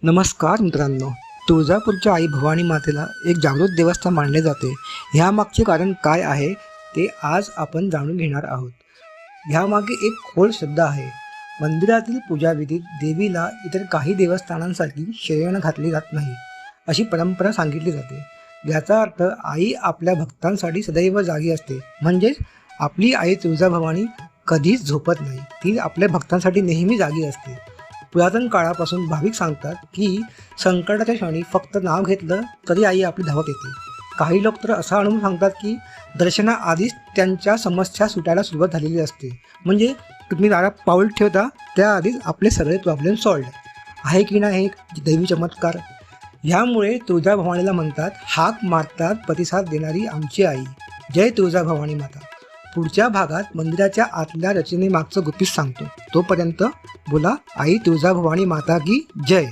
नमस्कार मित्रांनो. तुळजापूरच्या आई भवानी मातेला एक जागृत देवस्थान मानले जाते. ह्यामागचे कारण काय आहे ते आज आपण जाणून घेणार आहोत. ह्यामागे एक खोल श्रद्धा आहे. मंदिरातील पूजाविधीत देवीला इतर काही देवस्थानांसारखी शयन घातले जात नाही अशी परंपरा सांगितली जाते. याचा अर्थ आई आपल्या भक्तांसाठी सदैव जागी असते. म्हणजेच आपली आई तुळजाभवानी कधीच झोपत नाही, ती आपल्या भक्तांसाठी नेहमी जागी असते. पुरातन काळापासून भाविक सांगतात की संकटाच्या क्षणी फक्त नाव घेतलं तरी आई आपली धावत येते. काही लोक तर असा अनुभव सांगतात की दर्शनाआधीच त्यांच्या समस्या सुटायला सुरुवात झालेली असते. म्हणजे तुम्ही दारात पाऊल ठेवता त्याआधीच आपले सगळे प्रॉब्लेम सॉल्व आहे की नाही एक दैवी चमत्कार. ह्यामुळे तुळजाभवानीला म्हणतात हाक मारतात प्रतिसाद देणारी आमची आई. जय तुळजाभवानी माता. पुढच्या भागात मंदिराच्या आतल्या रचनेमागचं गुपित सांगतो. तोपर्यंत बोला आई तुळजाभवानी माता की जय.